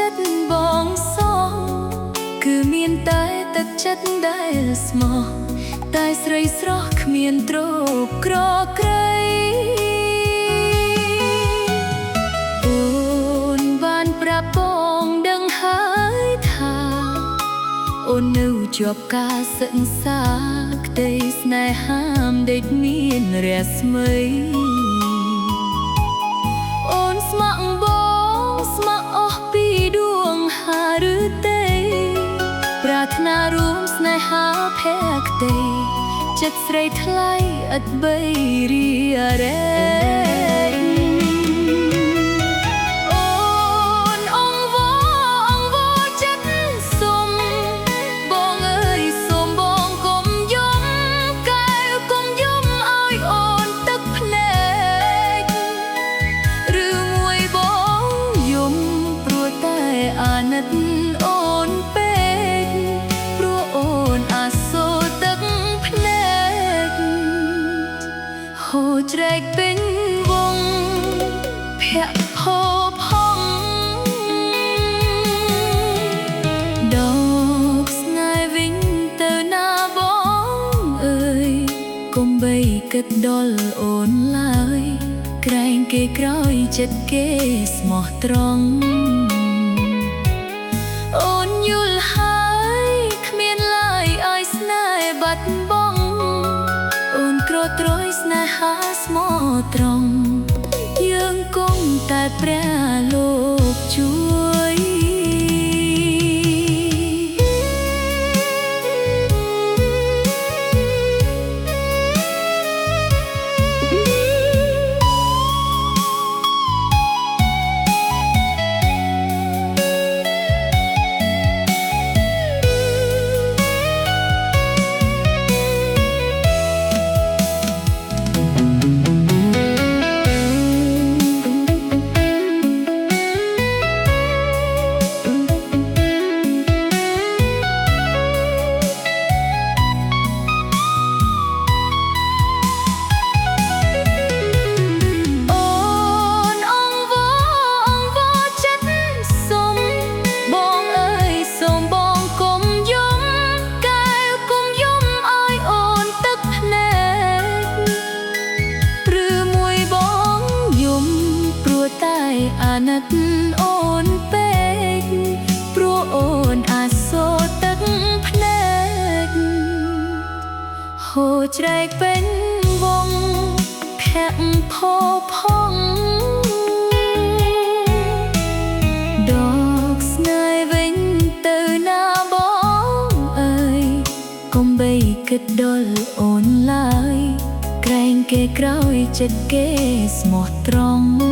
ចិត្តបងសងគឺមានតែទឹកចិត្តដែលស្មោះតែស្រីស្រស់គ្មានទ្រពក្រក្រៃអូនបានប្រាប់បងដឹងហើយថាអូននៅជាប់ការសិក្សាក្តីស្នេហាដេកមានរស្មីអូនស្ម័គ្របងស្ម័គ្រអស់ពីដួងហាឬទេប្រាថ្នារួមស្នេហាភក្តីចិត្តស្រីថ្លៃឥតបីរីរែកអូនពេកព្រោះអូនអាសូរទឹកភ្នែកហូរច្រែកពេញវងភ័ក្រផោផង់ដកស្នេហ៍វិញទៅណាបងអើយកុំបីគិតដល់អូនឡើយក្រែងគេក្រោយចិត្តគេស្មោះត្រង់អូនយល់ហើយគ្មានឡើយឲ្យស្នេហ៍បាត់បង់អូនក្រត្រួយស្នេហាស្មោះត្រង់យើងគង់តែព្រះលោកជួយអាណិតអូនពេកព្រោះអូនអាសូរទឹកភ្នែកហូរច្រែកពេញវងភ័ក្រផោផង់ដកស្នេហ៍វិញទៅណាបងអើយកុំបីគិតដល់អូនឡើយក្រែងគេក្រោយចិត្តគេស្មោះត្រង់